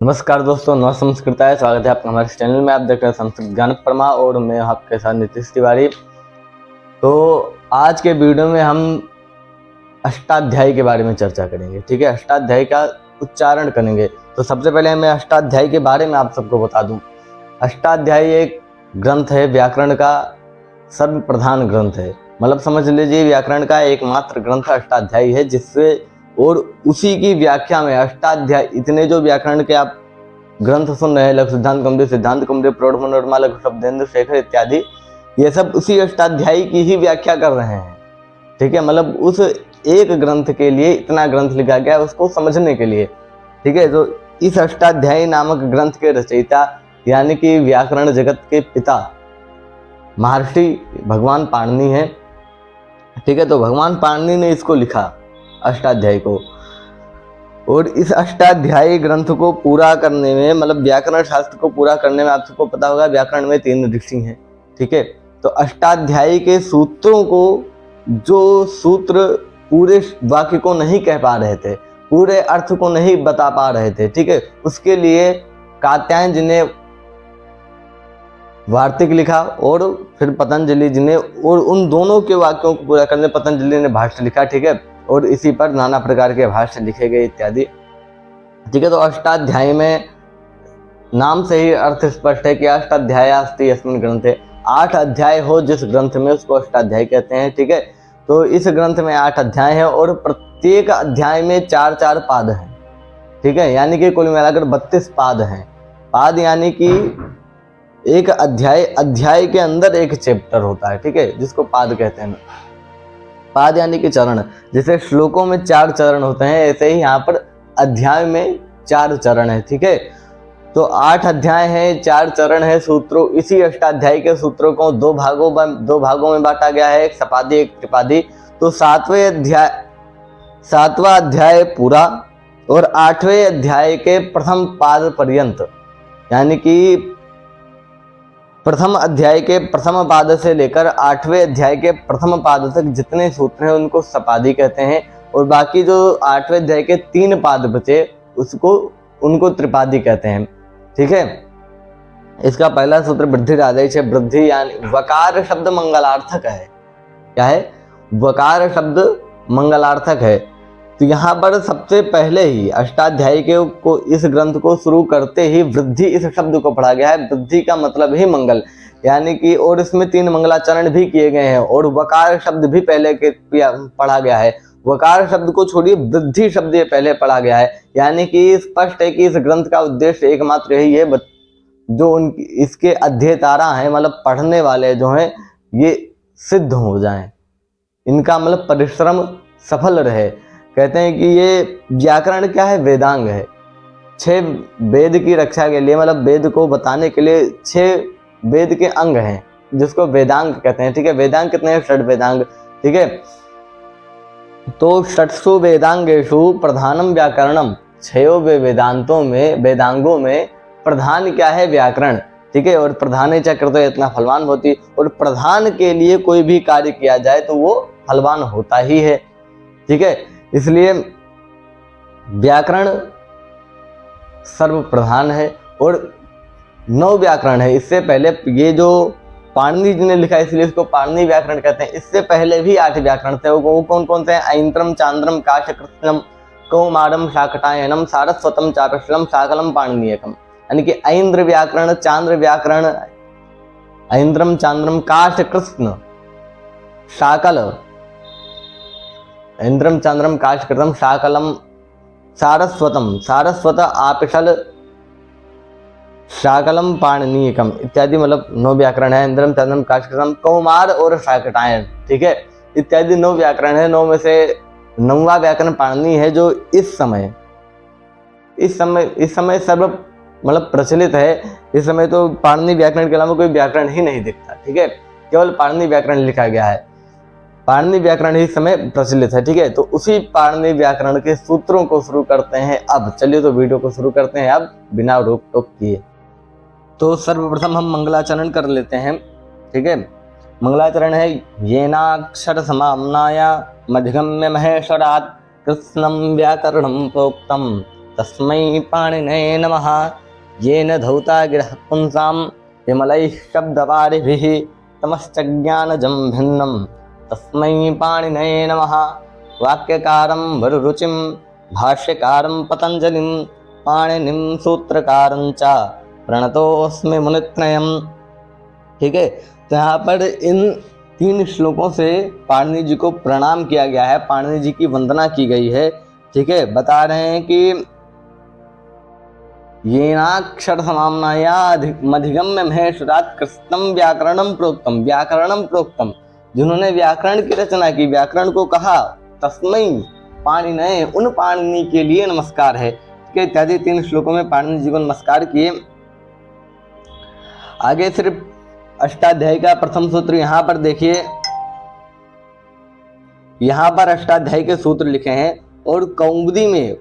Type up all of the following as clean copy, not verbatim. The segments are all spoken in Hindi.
नमस्कार दोस्तों, नव संस्कृताय स्वागत है आपका हमारे चैनल में। आप देख रहे हैं संस्कृत ज्ञान परमा और मैं आपके साथ नीतीश तिवारी। तो आज के वीडियो में हम अष्टाध्यायी के बारे में चर्चा करेंगे। ठीक है, अष्टाध्यायी का उच्चारण करेंगे। तो सबसे पहले मैं अष्टाध्यायी के बारे में आप सबको बता दूं। अष्टाध्यायी एक ग्रंथ है, व्याकरण का सर्वप्रधान ग्रंथ है। मतलब समझ लीजिए व्याकरण का एकमात्र ग्रंथ अष्टाध्यायी है, जिससे और उसी की व्याख्या में अष्टाध्यायी इतने जो व्याकरण के आप ग्रंथ सुन रहे हैं, लघु सिद्धांत कौमुदी, प्रौढ़ मनोरमा, लघु शब्देंद्र शेखर इत्यादि, ये सब उसी अष्टाध्यायी की ही व्याख्या कर रहे हैं। ठीक है, मतलब उस एक ग्रंथ के लिए इतना ग्रंथ लिखा गया है उसको समझने के लिए। ठीक है, तो इस अष्टाध्यायी नामक ग्रंथ के रचयिता यानी कि व्याकरण जगत के पिता महर्षि भगवान पाणिनि हैं। ठीक है, तो भगवान पाणिनि ने इसको लिखा अष्टाध्यायी को। और इस अष्टाध्यायी ग्रंथ को पूरा करने में, मतलब व्याकरण शास्त्र को पूरा करने में, आप सबको पता होगा व्याकरण में 3 ऋषि हैं। ठीक है, तो अष्टाध्यायी के सूत्रों को, जो सूत्र पूरे वाक्य को नहीं कह पा रहे थे, पूरे अर्थ को नहीं बता पा रहे थे, ठीक है, उसके लिए कात्यायन जी ने वार्तिक लिखा और फिर पतंजलि जी ने, और उन दोनों के वाक्यों को पूरा करने पतंजलि ने भाष्य लिखा। ठीक है, और इसी पर नाना प्रकार के भाष्य लिखे गए इत्यादि। ठीक है, तो अष्टाध्यायी में नाम से ही अर्थ स्पष्ट है कि अष्टाध्यायास्ति यस्मिन् ग्रंथे, 8 अध्याय हो जिस ग्रंथ में उसको अष्टाध्यायी कहते हैं। ठीक है, तो इस ग्रंथ में 8 अध्याय हैं और प्रत्येक अध्याय में 4-4 पाद हैं। ठीक है, यानी कि कुल मिलाकर 32 पाद हैं। पाद यानी कि एक अध्याय के अंदर एक चैप्टर होता है। ठीक है, जिसको पाद कहते हैं। पाद यानी कि चरण, जैसे श्लोकों में 4 चरण होते हैं, ऐसे ही यहाँ पर अध्याय में 4 चरण है। ठीक है, तो 8 अध्याय हैं, 4 चरण है। सूत्रों, इसी अष्टाध्यायी के सूत्रों को 2 भागों में बांटा गया है, एक सपादी एक त्रिपादी। तो 7वां अध्याय पूरा और 8वें अध्याय के प्रथम पाद पर्यंत, यानी कि प्रथम अध्याय के प्रथम पाद से लेकर 8वें अध्याय के प्रथम पाद तक जितने सूत्र हैं उनको सपादी कहते हैं। और बाकी जो 8वें अध्याय के 3 पाद बचे उनको त्रिपादी कहते हैं। ठीक है, इसका पहला सूत्र वृद्धिरादेश है। वृद्धि यानी वकार शब्द मंगलार्थक है। क्या है? वकार शब्द मंगलार्थक है। तो यहाँ पर सबसे पहले ही अष्टाध्यायी को इस ग्रंथ को शुरू करते ही वृद्धि इस शब्द को पढ़ा गया है। वृद्धि का मतलब ही मंगल, यानी कि, और इसमें 3 मंगलाचरण भी किए गए हैं। और वकार शब्द भी पहले के पढ़ा गया है। वकार शब्द को छोड़िए, वृद्धि शब्द ये पहले पढ़ा गया है। यानी कि स्पष्ट है कि इस ग्रंथ का उद्देश्य एकमात्र यही है, जो इसके अध्येतारा हैं, मतलब पढ़ने वाले जो हैं, ये सिद्ध हो जाएं, इनका मतलब परिश्रम सफल रहे। कहते हैं कि ये व्याकरण क्या है? वेदांग है। 6 वेद की रक्षा के लिए, मतलब वेद को बताने के लिए 6 वेद के अंग हैं, जिसको वेदांग कहते हैं। ठीक है, वेदांग कितने हैं? 6 वेदांग। ठीक है, तो 6 वेदांगेषु प्रधानम व्याकरणम, 6 वेदांगों में प्रधान क्या है? व्याकरण। ठीक है, और प्रधान चक्र तो इतना फलवान होती, और प्रधान के लिए कोई भी कार्य किया जाए तो वो फलवान होता ही है। ठीक है, इसलिए व्याकरण सर्वप्रधान है। और 9 व्याकरण है। इससे पहले ये जो पाणिनि जी ने लिखा इसलिए इसको पाणिनि व्याकरण कहते हैं। इससे पहले भी 8 व्याकरण थे। वो कौन कौन से हैं? ऐन्द्रम, चांद्रम, काशकृत्स्नम, कौमारम, शाकटायनम, सारस्वतम, चापश्रम, शाकलम, पाणिनीयकम। यानी कि ऐन्द्र व्याकरण, चांद्र व्याकरण, ऐन्द्रम, चांद्रम, काशकृत्स्न, शाकल, इंद्रम, चंद्रम, काशकृतम, शाकलम, सारस्वतम, सारस्वत, आपिशल, शाकलम, पाणिनीयकम इत्यादि, मतलब 9 व्याकरण है। इंद्रम, चंद्रम, काशकृतम, कौमार और शाकटायन। ठीक है, इत्यादि 9 व्याकरण है। 9 में से 9वां व्याकरण पाणिनि है, जो इस समय सर्व मतलब प्रचलित है। इस समय तो पाणिनि व्याकरण के अलावा कोई व्याकरण ही नहीं दिखता। ठीक है, केवल पाणिनि व्याकरण लिखा गया है। पाणिनि व्याकरण ही समय प्रचलित है। ठीक है, तो उसी पाणिनि व्याकरण के सूत्रों को शुरू करते हैं। अब चलिए तो वीडियो को शुरू करते हैं, अब बिना रोक टोक किए। तो सर्वप्रथम हम मंगलाचरण कर लेते हैं। ठीक है, मंगलाचरण है येनाक्षर समाम्नाया मध्यगम्य महेश्वरात् कृत्स्नं व्याकरणं प्रोक्तं तस्मै पाणिनये नमः। येन धौता गिरः पुंसां विमलैः शब्दपारिभिः तमश्च ज्ञानजं भिन्नं तस्मै पाणिनये नमः। वाक्यकारं वरुरुचिं भाष्यकारं पतंजलिं पाणिनिं सूत्रकारं च प्रणतोऽस्मि मुनित्रयम्। ठीक है, तो यहाँ पर इन 3 श्लोकों से पाणिनि जी को प्रणाम किया गया है, पाणिनि जी की वंदना की गई है। ठीक है, बता रहे हैं कि येनाक्षर समाम्नाया मधिगम्य महेश्वरात् कृष्णम व्याकरणम प्रोक्तम। व्याकरणम प्रोक्तम, जिन्होंने व्याकरण की रचना की, व्याकरण को कहा, तस्मै पाणिनये, उन पाणिनि के लिए नमस्कार है। ठीक है, इत्यादि 3 श्लोकों में पाणिनि जी को नमस्कार किए। आगे सिर्फ अष्टाध्यायी का प्रथम सूत्र यहाँ पर देखिए, यहाँ पर अष्टाध्यायी के सूत्र लिखे हैं और कौमुदी में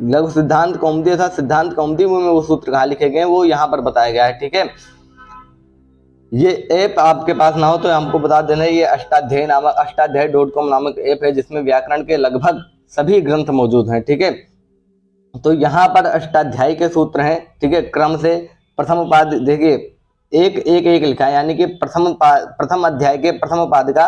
लघु सिद्धांत कौमुदी था, सिद्धांत कौमुदी में वो सूत्र कहाँ लिखे गए वो यहाँ पर बताया गया है। ठीक है, ये ऐप आपके पास ना हो तो हमको बता देना, ये अष्टाध्यायी.com नामक ऐप है जिसमें व्याकरण के लगभग सभी ग्रंथ मौजूद हैं। ठीक है, तो यहाँ पर अष्टाध्यायी के सूत्र हैं। ठीक है, क्रम से प्रथम पाद देखिए, एक लिखा है, यानी कि प्रथम अध्याय के प्रथम पाद का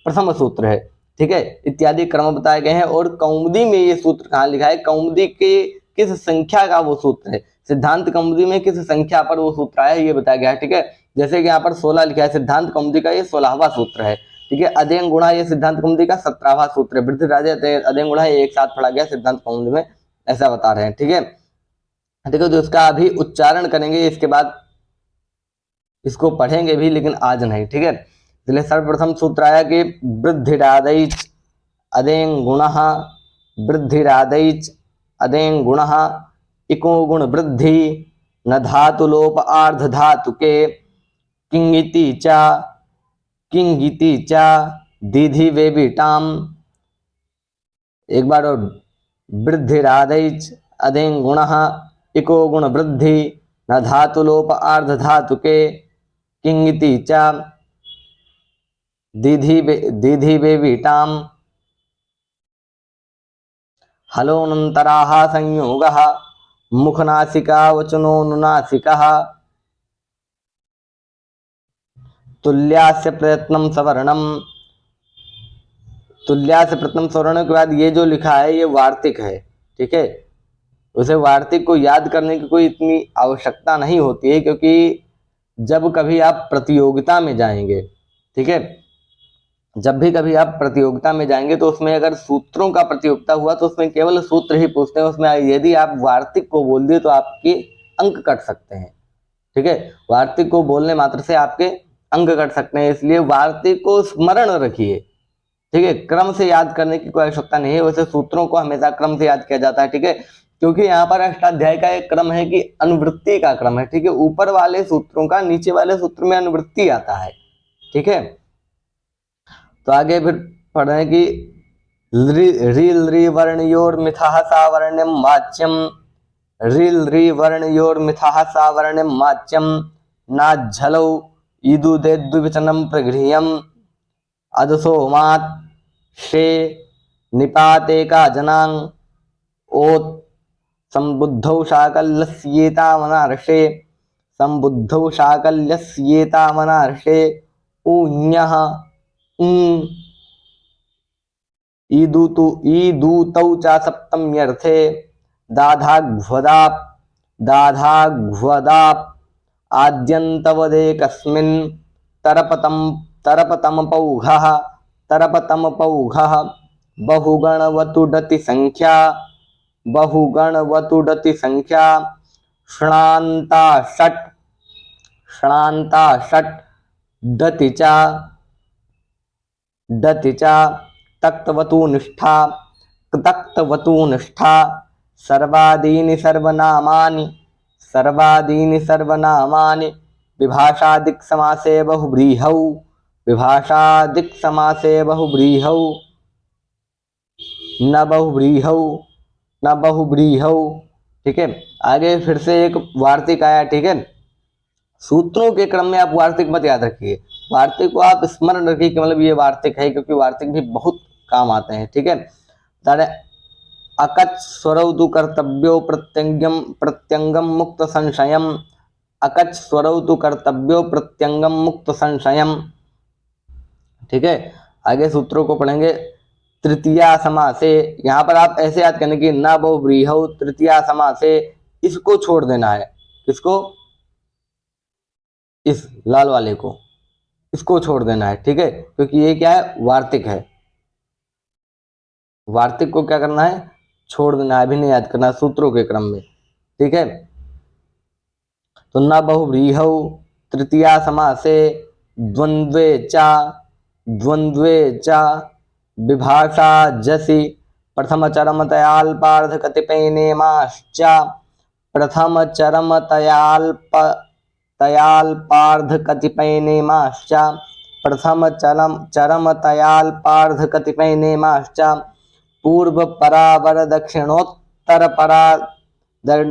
प्रथम सूत्र है। ठीक है, इत्यादि क्रम बताए गए हैं। और कौमुदी में ये सूत्र कहाँ लिखा है, कौमुदी के किस संख्या का वो सूत्र है, सिद्धांत कौमुदी में किस संख्या पर वो सूत्र आया है ये बताया गया है। ठीक है, जैसे कि यहाँ पर 16 लिखा है, सिद्धांत कौमुदी का ये 16वां सूत्र है। ठीक है, अध्ययन गुणा ये सिद्धांत कौमुदी का 17वां सूत्र है। वृद्धिराज अध्ययन गुणा ये एक साथ पढ़ा गया सिद्धांत कौमुदी में, ऐसा बता रहे हैं। ठीक है, ठीक है, तो इसका अभी उच्चारण करेंगे, इसके बाद इसको पढ़ेंगे भी, लेकिन आज नहीं। ठीक है, इसलिए सर्वप्रथम सूत्र आया कि वृद्धिरादैच अदें गुणः, वृद्धिरादैच अदें गुणः, इको गुण वृद्धि न धातु लोप आर्ध धातु के किंगिति च दीधि वेबिटाम। एक बार और, वृद्धिरादैच अदें गुणः, इको गुण वृद्धि न धातु लोप आर्ध धातु के किंगिति च दीधि वेबिटाम। हलोऽनन्तराः संयोगः मुखनासिका वचनोऽनुनासिकः तुल्यास्य प्रयत्नं सवर्णम। तुल्यास्य प्रथम सवर्णों के बाद ये जो लिखा है ये वार्तिक है। ठीक है, उसे वार्तिक को याद करने की कोई इतनी आवश्यकता नहीं होती है, क्योंकि जब कभी आप प्रतियोगिता में जाएंगे, ठीक है, जब भी कभी आप प्रतियोगिता में जाएंगे तो उसमें अगर सूत्रों का प्रतियोगिता हुआ तो उसमें केवल सूत्र ही पूछते हैं। उसमें यदि आप वार्तिक को बोल दिए तो आपके अंक कट सकते हैं। ठीक है, वार्तिक को बोलने मात्र से आपके अंक कट सकते हैं, इसलिए वार्तिक को स्मरण रखिए। ठीक है, क्रम से याद करने की कोई आवश्यकता नहीं है, वैसे सूत्रों को हमेशा क्रम से याद किया जाता है। ठीक है, क्योंकि यहाँ पर अष्टाध्याय का एक क्रम है कि अनुवृत्ति का क्रम है। ठीक है, ऊपर वाले सूत्रों का नीचे वाले सूत्र में अनुवृत्ति आता है। ठीक है, तो आगे फिर पढ़ रहे हैं कि री वर्णयोर मिथाः सावर्ण्यम वाच्यम, री वर्णयोर मिथाः सावर्ण्यम वाच्यम नाज्झलौ ईदुदेद्विवचनम प्रगृह्यम अदसोमात् शे निपातेका जनांग ओत संबुद्धौ शाकल्यस्येतामनार्षे, संबुद्धौ शाकल्यस्येतामनार्षे ऊन्यः ईदूतौ च सप्तम्यर्थे दाधाघ्वदाप आद्यन्तवदेकस्मिन् तरपतमपौघः बहुगणवतुडति संख्या श्णान्ता षट् दति च तक्तवतु निष्ठा सर्वादीनि सर्वनामानि विभाषादिक समासे बहुव्रीहौ न बहुव्रीहौ। ठीक है, आगे फिर से एक वार्तिक आया। ठीक है, सूत्रों के क्रम में आप वार्तिक मत याद रखिए, वार्तिक को आप स्मरण रखिए कि मतलब ये वार्तिक है, क्योंकि वार्तिक भी बहुत काम आते हैं। ठीक है, अकच स्वरौ तु कर्तव्यो प्रत्यंगम मुक्त संशयम। अकच स्वरौ तु कर्तव्यो प्रत्यंगम मुक्त संशयम। ठीक है, आगे सूत्रों को पढ़ेंगे। तृतीया समासे, यहाँ पर आप ऐसे याद करने की न बहुव्रीहौ तृतीया समासे, इसको छोड़ देना है। किसको? इस लाल वाले को, इसको छोड़ देना है। ठीक है, क्योंकि ये क्या है? वार्तिक है। वार्तिक को क्या करना है? छोड़ देना है, अभी नहीं याद करना, सूत्रों के क्रम में। ठीक है, तो न बहुव्रीहौ तृतीया समासे द्वंद्वे च विभाषा जसि प्रथम चरम तयाल्पार्ध कतिपयनेमाश्च। प्रथम चरम तयाल्पार्ध कतिपयनेमाश्च। प्रथम चरम तयाल्पार्ध कतिपयनेमाश्च। पूर्व परावर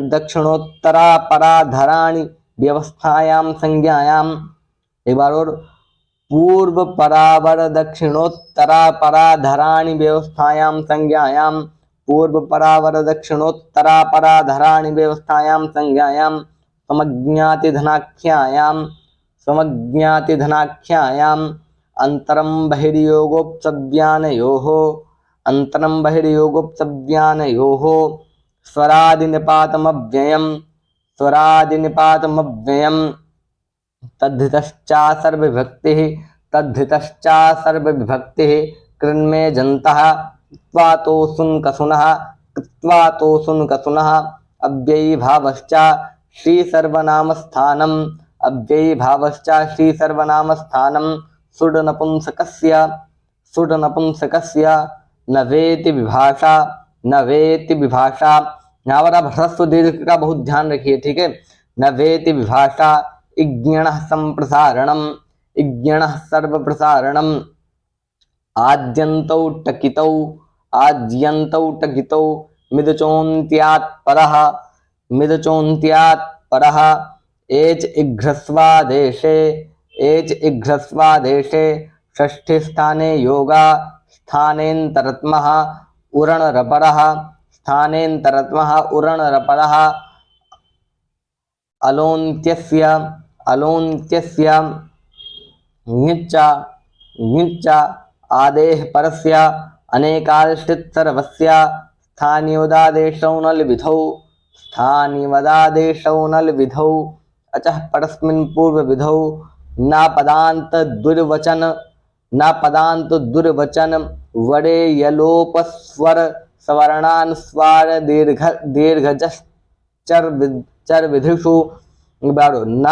दक्षिणोत्तरा पराधराणि व्यवस्थायां संज्ञायाम। एक बार और, पूर्व परावर दक्षिणोत्तरा पराधराणि व्यवस्थायां संज्ञायां। पूर्व परावर दक्षिणोत्तरा पराधराणि व्यवस्थायां संज्ञायां। समज्ञातिधनाख्यायाम् अंतरं बहिर्योगोपसव्यानयोः स्वरादिनिपातमव्ययम् तद्धितश्चासर्वविभक्तिः कृन्मे जन्तः कृत्वातोऽसुनकसुनः अव्ययीभावश्च श्रीसर्वनामस्थानं सुडनपुंसकस्य न वेति विभाषा। यहाँ पर आप ह्रस्व दीर्घ का बहुत ध्यान रखिए। ठीक है, न वेति विभाषा इज्ञणः संप्रसारणम् इज्ञणः सर्वप्रसारणम् आद्यन्तौ टकितौ मिदचोन्त्यात् परः एच इघ्रस्वादेशे षष्ठी स्थाने योगा स्थानेन्तरत्मः उरणरपरः अलोन्त्यस्य ङिच्च आदेः परस्य अनेकाश्रित सर्वस्य स्थानिवदादेशौ नल विधौ अचः परस्मिन् पूर्वविधौ न पदान्त दुर्वचन वडे यलोपस्वर सवर्णानुस्वार दीर्घजश्चर विधिषु। न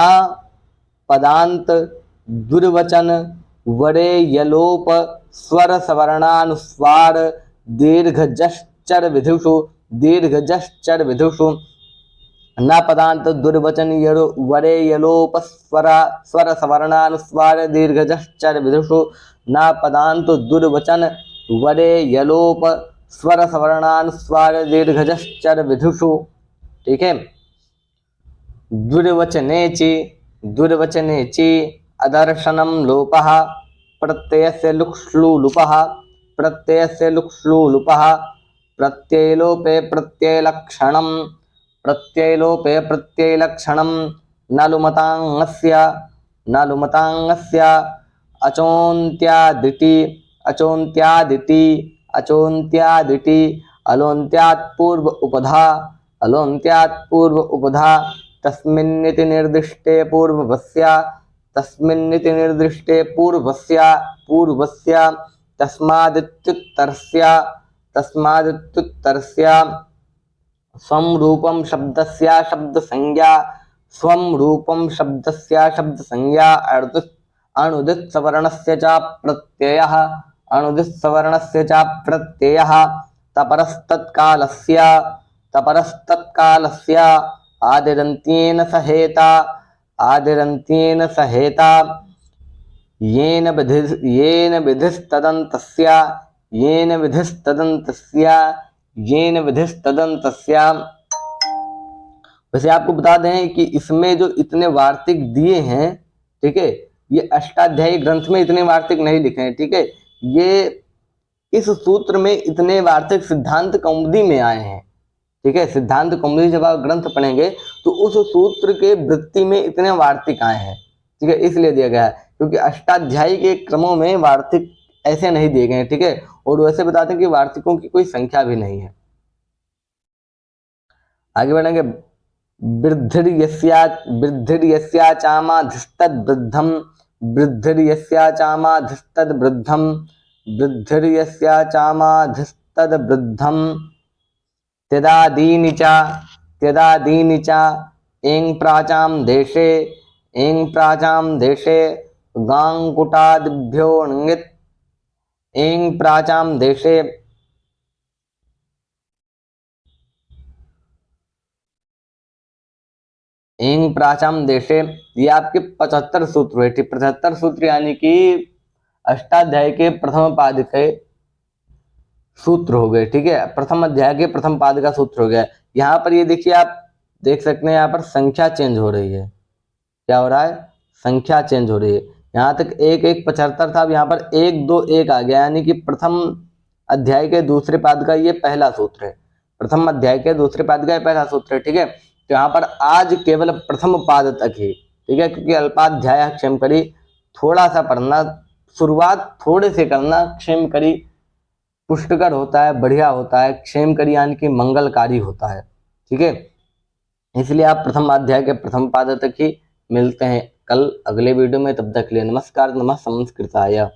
पदान्त दुर्वचन वडे यलोप स्वर सवर्णानुस्वार दीर्घजश्चर विधिषु। न पदान्त दुर्वचन वरे यलोप स्वर सवर्णानुस्वार दीर्घजश्चर विधिषु। न पदान्त दुर्वचन वरे यलोप स्वर सवर्णानुस्वार दीर्घजश्चर विधिषु। ठीक है, दुर्वचने ची अदर्शनम लोपः प्रत्ययस्य लुक्श्लूलुपः प्रत्ययलोपे प्रत्ययलक्षणं नलुमताङ्गस्य अचोन्त्यादिति अलोन्त्यात् पूर्व उपधा तस्मिन्निति निर्दिष्टे पूर्वस्य तस्मादित्युत्तरस्य स्वं रूपं शब्दस्य शब्दसंज्ञा अणुदित सवर्णस्य च प्रत्ययः तपरस्तत्कालस्य आदिरन्त्येन सहेता येन विधिस्तदन्तस्य। वैसे आपको बता दें कि इसमें जो इतने वार्तिक दिए हैं, ठीक है, ये अष्टाध्यायी ग्रंथ में इतने वार्तिक नहीं लिखे हैं। ठीक है, ये इस सूत्र में इतने वार्तिक सिद्धांत कौमुदी में आए हैं। ठीक है, सिद्धांत कौमुदी जब आप ग्रंथ पढ़ेंगे तो उस सूत्र के वृत्ति में इतने वार्तिक आए हैं। ठीक है, इसलिए दिया गया है क्योंकि अष्टाध्यायी के क्रमों में वार्तिक ऐसे नहीं दिए गए हैं। ठीक है, और वैसे बताते हैं कि वार्तिकों की कोई संख्या भी नहीं है। आगे बढ़ेंगे। वृद्धिर्यस्याचामाधिस्तद्वृद्धं वृद्धिर्यस्याचामाधिस्तद्वृद्धं वृद्धिर्यस्याचामाधिस्तद्वृद्धं त्यदादीनि च एं प्राचां देशे गाङ्कुटादिभ्यो ङित् एं प्राचां देशे एं प्राचाम देशे, ये आपके 75 सूत्र हुए। ठीक, 75 सूत्र यानी कि अष्टाध्याय के प्रथम पाद के सूत्र हो गए। ठीक है, प्रथम अध्याय के प्रथम पाद का सूत्र हो गया। यहाँ पर ये देखिए, आप देख सकते हैं यहाँ पर संख्या चेंज हो रही है। क्या हो रहा है? संख्या चेंज हो रही है। यहाँ तक 1 1 75 था, अब यहाँ पर 1 2 1 आ गया, यानी कि प्रथम अध्याय के दूसरे पाद का ये पहला सूत्र है। प्रथम अध्याय के दूसरे पाद का ये पहला सूत्र है। ठीक है, तो यहाँ पर आज केवल प्रथम पाद तक ही। ठीक है, क्योंकि अल्पाध्याय क्षेम करी, थोड़ा सा पढ़ना, शुरुआत थोड़े से करना। क्षेम करी पुष्टकर होता है, बढ़िया होता है। क्षेम करी यानी कि मंगलकारी होता है। ठीक है, इसलिए आप प्रथम अध्याय के प्रथम पाद तक ही। मिलते हैं कल अगले वीडियो में, तब तक के लिए नमस्कार। नमः संस्कृताय।